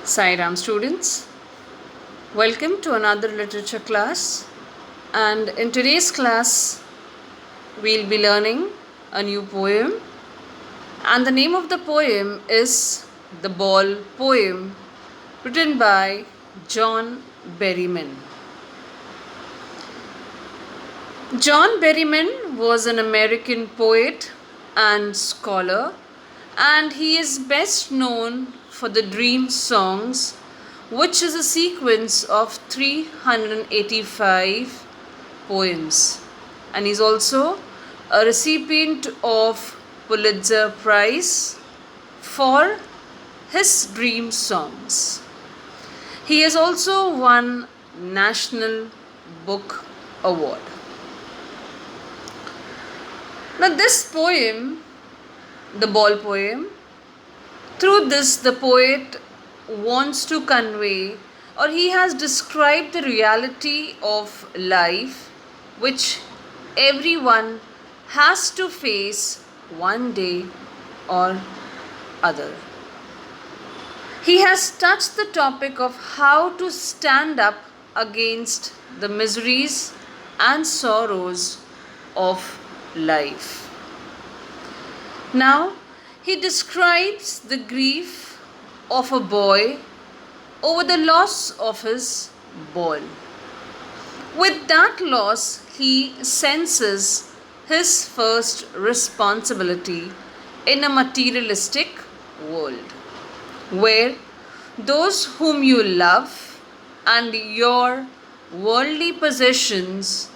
Sai Ram students, welcome to another literature class. And in today's class, we'll be learning a new poem. And the name of the poem is The Ball Poem, written by John Berryman. John Berryman was an American poet and scholar, and he is best known for the Dream Songs, which is a sequence of 385 poems. And he's also a recipient of Pulitzer Prize for his Dream Songs. He has also won National Book Award. Now, this poem, the Ball Poem, through this, the poet wants to convey, or he has described the reality of life which everyone has to face one day or other. He has touched the topic of how to stand up against the miseries and sorrows of life. Now, he describes the grief of a boy over the loss of his ball. With that loss, he senses his first responsibility in a materialistic world, where those whom you love and your worldly possessions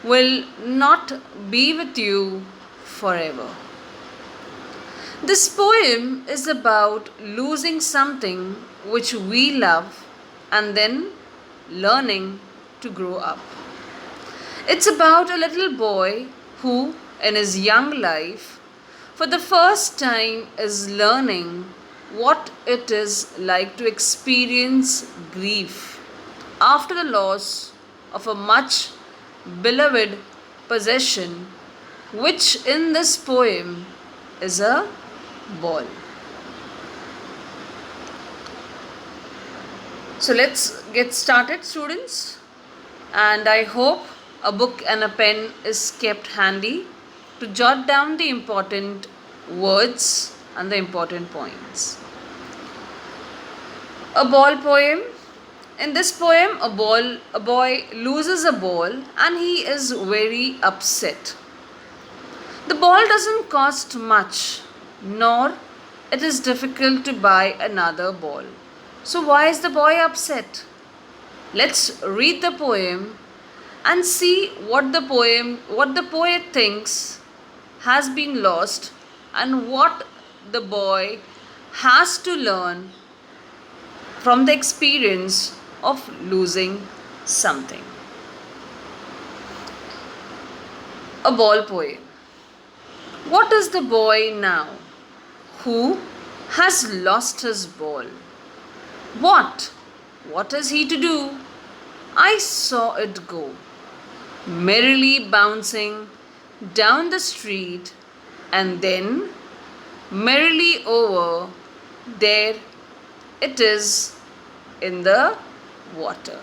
will not be with you forever. This poem is about losing something which we love and then learning to grow up. It's about a little boy who, in his young life, for the first time is learning what it is like to experience grief after the loss of a much beloved possession, which in this poem is a ball. So let's get started, students, and I hope a book and a pen is kept handy to jot down the important words and the important points. A ball poem. In this poem, a boy loses a ball and he is very upset. The ball doesn't cost much, nor it is difficult to buy another ball. So why is the boy upset? Let's read the poem and see what the poet thinks has been lost and what the boy has to learn from the experience of losing something. A ball poem. What is the boy now who has lost his ball? What is he to do? I saw it go, merrily bouncing down the street, and then merrily over, there it is in the water.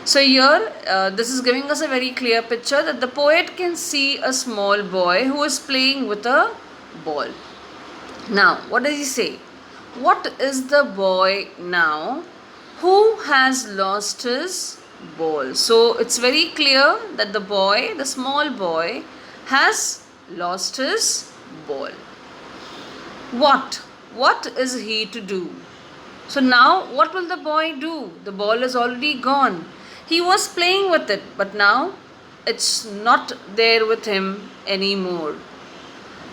So here this is giving us a very clear picture that the poet can see a small boy who is playing with a ball. Now, what does he say? What is the boy now who has lost his ball? So it's very clear that the small boy, has lost his ball. What is he to do? So now what will the boy do? The ball is already gone. He was playing with it, but now it's not there with him anymore.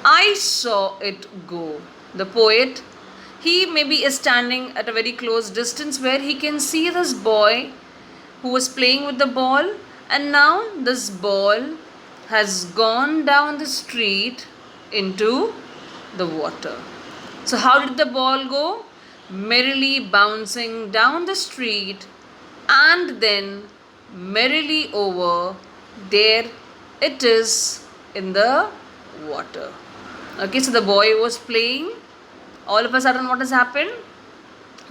I saw it go. The poet, he maybe is standing at a very close distance where he can see this boy who was playing with the ball, and now this ball has gone down the street into the water. So how did the ball go? Merrily bouncing down the street and then merrily over, there it is in the water. Okay, so the boy was playing. All of a sudden, what has happened?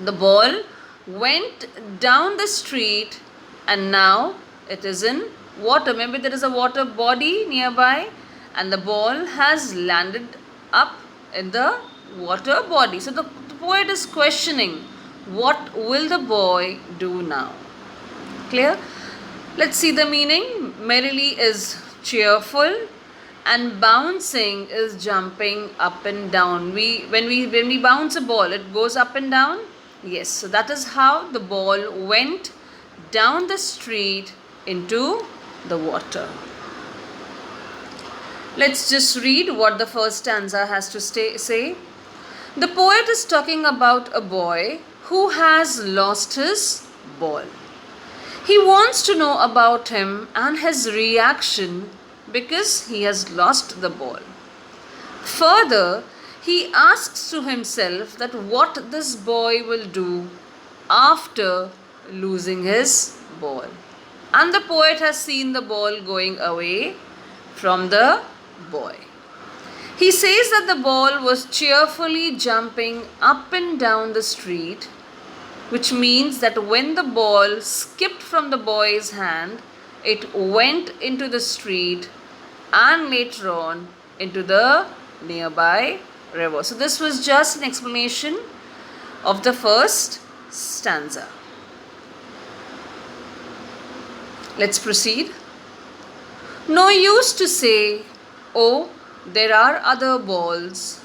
The ball went down the street and now it is in water. Maybe there is a water body nearby and the ball has landed up in the water body. So the poet is questioning, what will the boy do now? Clear? Let's see the meaning. Merrily is cheerful and bouncing is jumping up and down. When we bounce a ball, it goes up and down. Yes, so that is how the ball went down the street into the water. Let's just read what the first stanza has to say. The poet is talking about a boy who has lost his ball. He wants to know about him and his reaction because he has lost the ball. Further, he asks to himself that what this boy will do after losing his ball. And the poet has seen the ball going away from the boy. He says that the ball was cheerfully jumping up and down the street, which means that when the ball skipped from the boy's hand, it went into the street and later on into the nearby river. So this was just an explanation of the first stanza. Let's proceed. No use to say, oh, there are other balls.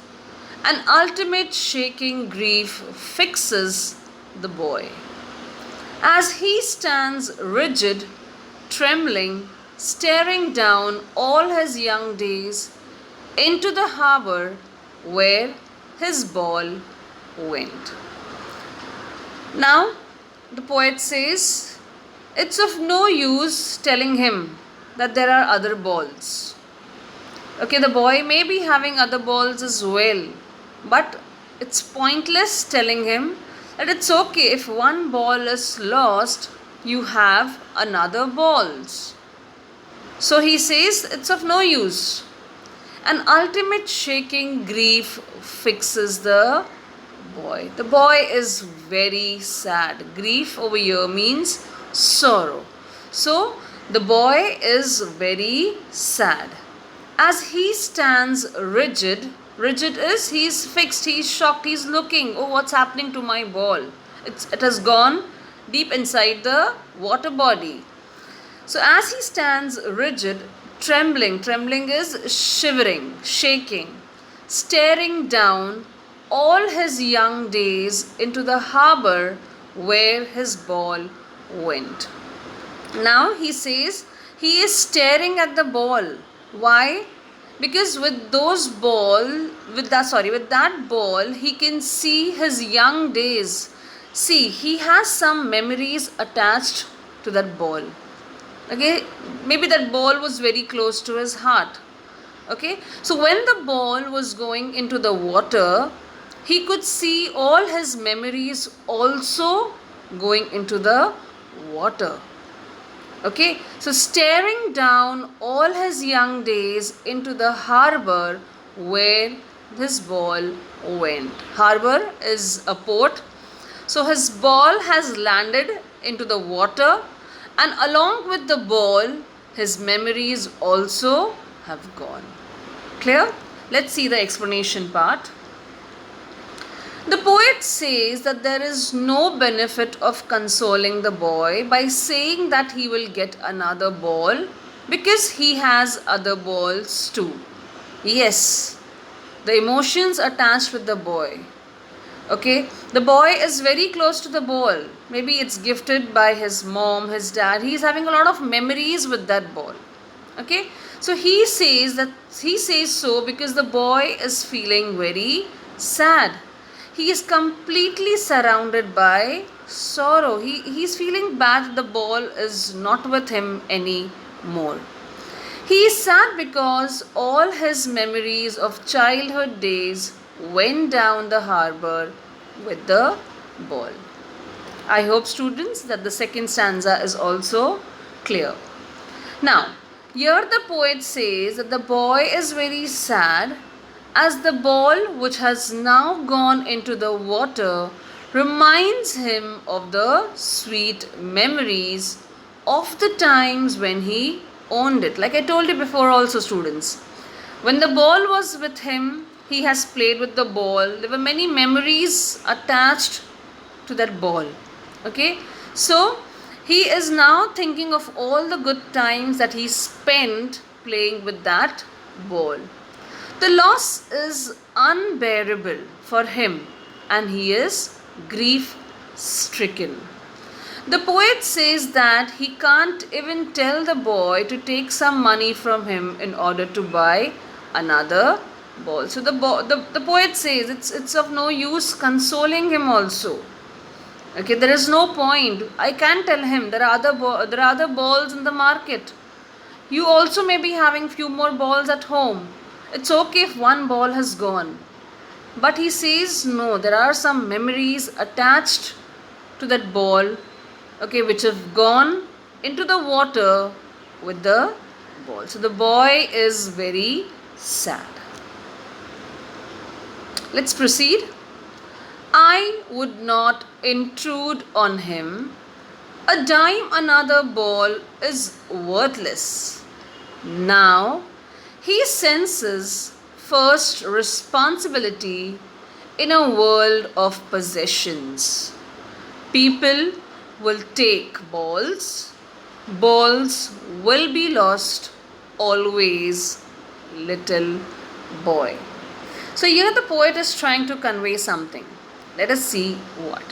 An ultimate shaking grief fixes the boy. As he stands rigid, trembling, staring down all his young days into the harbor where his ball went. Now, the poet says, it's of no use telling him that there are other balls. Okay, the boy may be having other balls as well, but it's pointless telling him that it's okay if one ball is lost, you have another balls. So he says it's of no use. An ultimate shaking grief fixes the boy. The boy is very sad. Grief over here means sorrow. So the boy is very sad. As he stands rigid, rigid is he's fixed, he's shocked, he's looking, oh, what's happening to my ball? It has gone deep inside the water body. So as he stands rigid, trembling is shivering, shaking, staring down all his young days into the harbor where his ball went. Now he says he is staring at the ball. Why? Because with that ball, he can see his young days. See, he has some memories attached to that ball. Okay, maybe that ball was very close to his heart. Okay, so when the ball was going into the water, he could see all his memories also going into the water. Okay, so staring down all his young days into the harbor where his ball went. Harbor is a port. So his ball has landed into the water, and along with the ball, his memories also have gone. Clear? Let's see the explanation part. The poet says that there is no benefit of consoling the boy by saying that he will get another ball because he has other balls too. Yes, the emotions attached with the boy. Okay, the boy is very close to the ball. Maybe it's gifted by his mom, his dad. He's having a lot of memories with that ball. Okay, so he says so because the boy is feeling very sad. He is completely surrounded by sorrow. He's feeling bad that the ball is not with him anymore. He is sad because all his memories of childhood days went down the harbor with the ball. I hope, students, that the second stanza is also clear. Now, here the poet says that the boy is very sad as the ball, which has now gone into the water, reminds him of the sweet memories of the times when he owned it. Like I told you before, also, students, when the ball was with him, he has played with the ball. There were many memories attached to that ball. Okay, so he is now thinking of all the good times that he spent playing with that ball. The loss is unbearable for him and he is grief stricken. The poet says that he can't even tell the boy to take some money from him in order to buy another ball. So the poet says it's of no use consoling him also. Okay, there is no point. I can tell him there are other balls in the market. You also may be having few more balls at home. It's okay if one ball has gone. But he says no, there are some memories attached to that ball, okay, which have gone into the water with the ball. So the boy is very sad. Let's proceed. I would not intrude on him. A dime another ball is worthless. Now he senses first responsibility in a world of possessions. People will take balls, balls will be lost always, little boy. So here the poet is trying to convey something. Let us see what.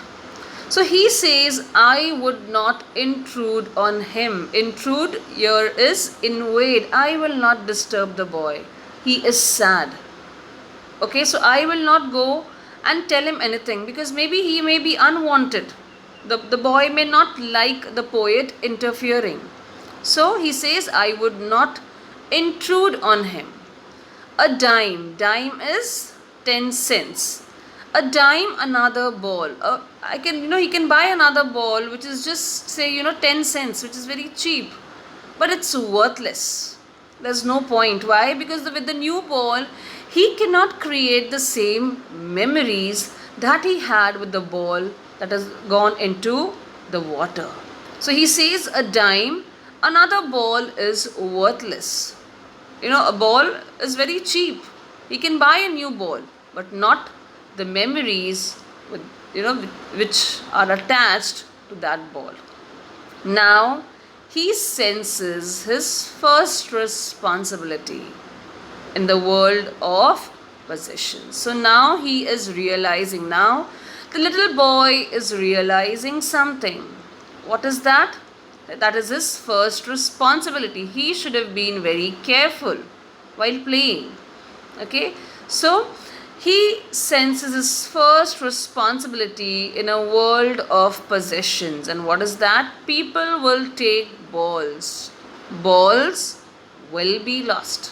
So he says, I would not intrude on him. Intrude here is invade. I will not disturb the boy. He is sad. Okay, so I will not go and tell him anything because maybe he may be unwanted. The boy may not like the poet interfering. So he says, I would not intrude on him. A dime. Dime is 10 cents. A dime another ball. He can buy another ball which is just say 10 cents, which is very cheap, but it's worthless. There's no point. Why? Because with the new ball he cannot create the same memories that he had with the ball that has gone into the water. So he says a dime another ball is worthless. A ball is very cheap. He can buy a new ball, but not the memories which are attached to that ball. Now he senses his first responsibility in the world of possessions. So now he is realizing, now the little boy is realizing something. What is that? That is his first responsibility. He should have been very careful while playing. Okay, so he senses his first responsibility in a world of possessions. And what is that? People will take balls. Balls will be lost.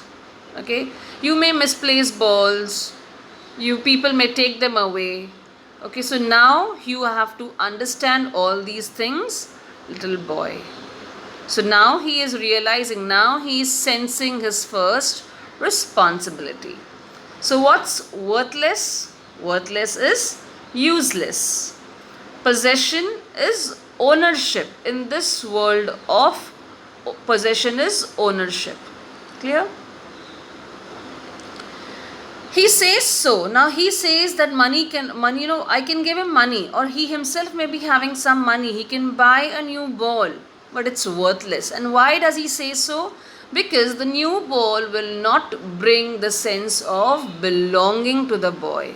Okay, you may misplace balls. People may take them away. Okay, so now you have to understand all these things, little boy. So now he is realizing, now he is sensing his first responsibility. So what's worthless? Worthless is useless. Possession is ownership. In this world of possession is ownership. Clear? He says so. Now he says that I can give him money, or he himself may be having some money. He can buy a new ball, but it's worthless. And why does he say so? Because the new ball will not bring the sense of belonging to the boy.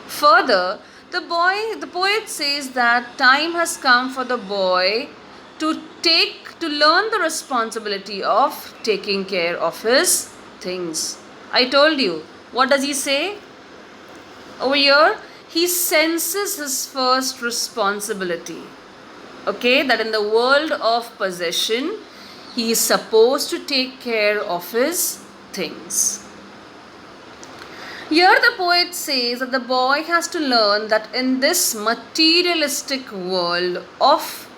Further, the poet says that time has come for the boy to learn the responsibility of taking care of his things. I told you. What does he say? Over here, he senses his first responsibility. Okay, that in the world of possession, he is supposed to take care of his things. Here the poet says that the boy has to learn that in this materialistic world of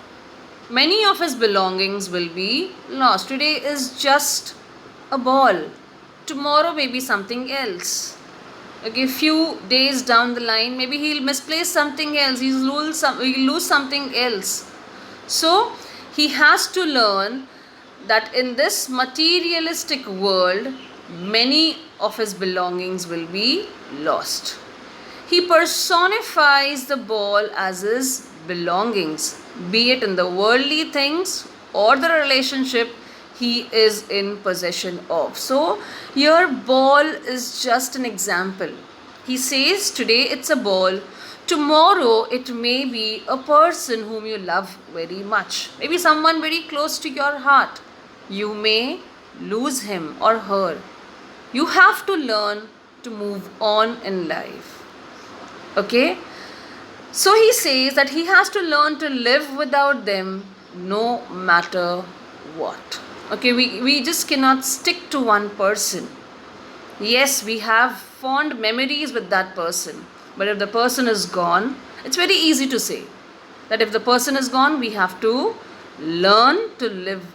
many of his belongings will be lost. Today is just a ball. Tomorrow may be something else. Okay, few days down the line, maybe he'll misplace something else, he'll lose something else. So he has to learn that in this materialistic world, many of his belongings will be lost. He personifies the ball as his belongings, be it in the worldly things or the relationship he is in possession of. So, your ball is just an example. He says today it's a ball, tomorrow it may be a person whom you love very much, maybe someone very close to your heart. You may lose him or her. You have to learn to move on in life. Okay, so he says that he has to learn to live without them no matter what. Okay, we just cannot stick to one person. Yes, we have fond memories with that person, but if the person is gone, it's very easy to say that if the person is gone, we have to learn to live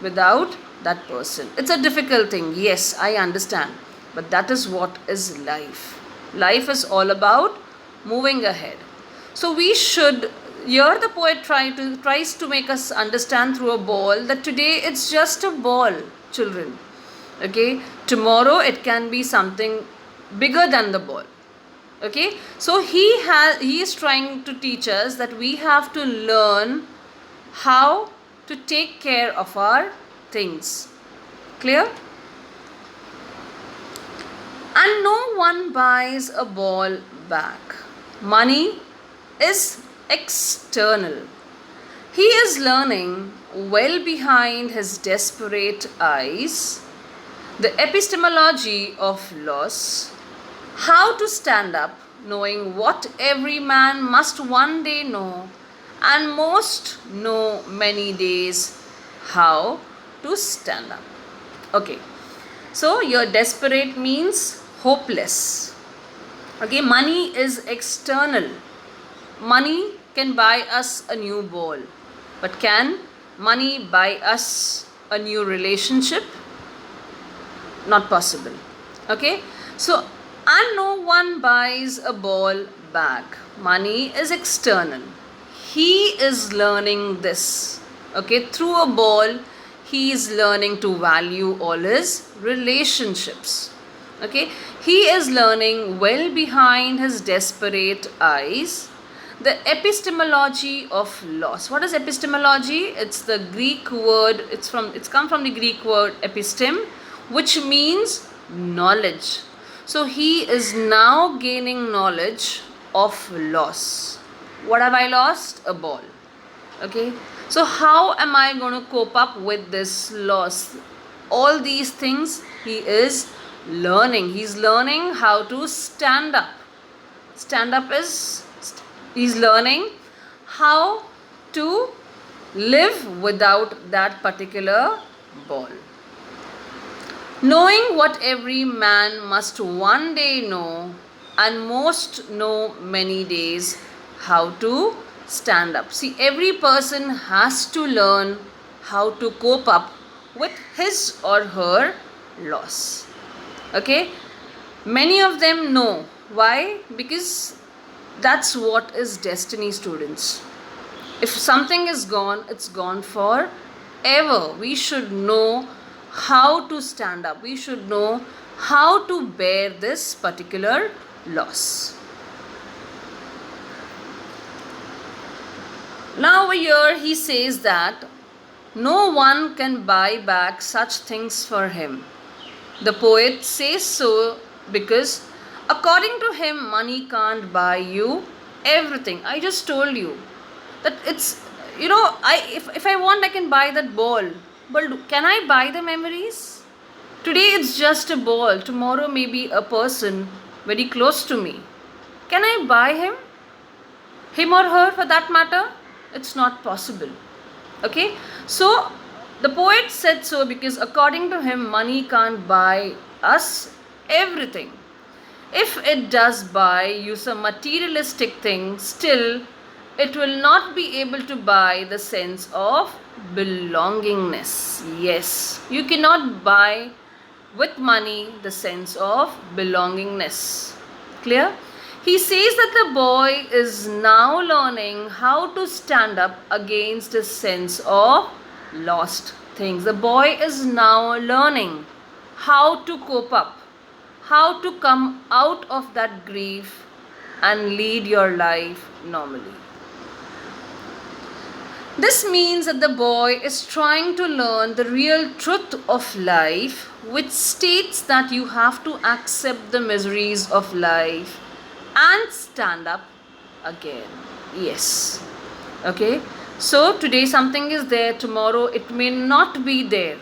without that person. It's a difficult thing, yes, I understand, but that is what is life. Life is all about moving ahead. So we should, here the poet tries to make us understand through a ball that today it's just a ball, children. Okay, tomorrow it can be something bigger than the ball. Okay, so he is trying to teach us that we have to learn how to take care of our things. Clear? And no one buys a ball back. Money is external. He is learning well behind his desperate eyes the epistemology of loss, how to stand up, knowing what every man must one day know, and most know many days how to stand up. Okay, so your desperate means hopeless. Okay, money is external. Money can buy us a new ball, but can money buy us a new relationship? Not possible. Okay, so and no one buys a ball back. Money is external. He is learning this. Okay, through a ball, he is learning to value all his relationships. Okay, he is learning well behind his desperate eyes the epistemology of loss. What is epistemology? It's the Greek word, it's come from the Greek word epistem, which means knowledge. So he is now gaining knowledge of loss. What have I lost? A ball. Okay, so how am I going to cope up with this loss? All these things he is learning. He's learning how to stand up. Stand up is, he's learning how to live without that particular ball. Knowing what every man must one day know, and most know many days how to stand up. See, every person has to learn how to cope up with his or her loss. Okay, many of them know. Why? Because that's what is destiny, students. If something is gone, it's gone forever. We should know how to stand up. We should know how to bear this particular loss. Now over here he says that no one can buy back such things for him. The poet says so because according to him, money can't buy you everything. I just told you that it's, if I want, I can buy that ball. But can I buy the memories? Today it's just a ball. Tomorrow may be a person very close to me. Can I buy him? Him or her for that matter? It's not possible. Okay? So the poet said so because according to him, money can't buy us everything. If it does buy you some materialistic thing, still it will not be able to buy the sense of belongingness. Yes, you cannot buy with money the sense of belongingness. Clear? He says that the boy is now learning how to stand up against a sense of lost things. The boy is now learning how to cope up, how to come out of that grief and lead your life normally. This means that the boy is trying to learn the real truth of life, which states that you have to accept the miseries of life and stand up again. Yes. Okay. So today something is there, tomorrow it may not be there.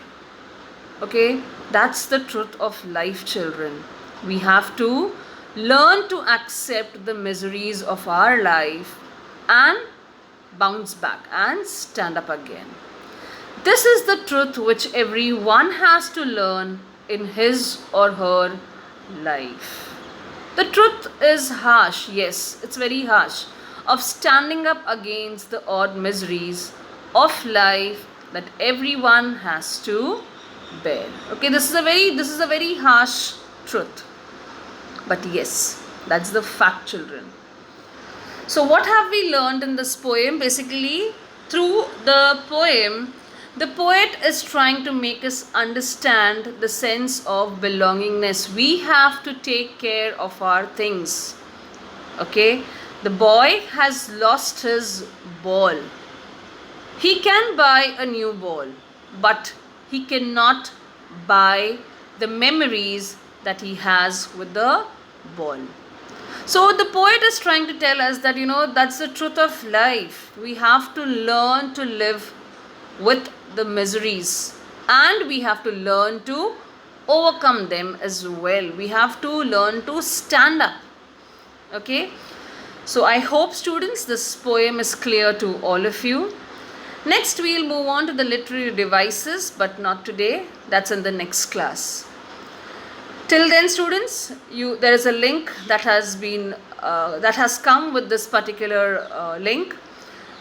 Okay. That's the truth of life, children. We have to learn to accept the miseries of our life and bounce back and stand up again. This is the truth which everyone has to learn in his or her life. The truth is harsh, yes, it's very harsh, of standing up against the odd miseries of life that everyone has to bear. Okay, this is a very harsh truth. But yes, that's the fact, children. So what have we learned in this poem? Basically, through the poem, the poet is trying to make us understand the sense of belongingness. We have to take care of our things. Okay? The boy has lost his ball. He can buy a new ball, but he cannot buy the memories that he has with the ball. So the poet is trying to tell us that, that's the truth of life. We have to learn to live with the miseries and we have to learn to overcome them as well. We have to learn to stand up. Okay. So I hope, students, this poem is clear to all of you. Next we'll move on to the literary devices, but not today. That's in the next class. Till then, students, there is a link that has come with this particular link,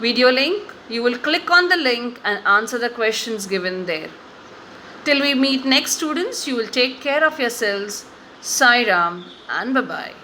video link. You will click on the link and answer the questions given there. Till we meet next, students, you will take care of yourselves. Sai Ram and bye-bye.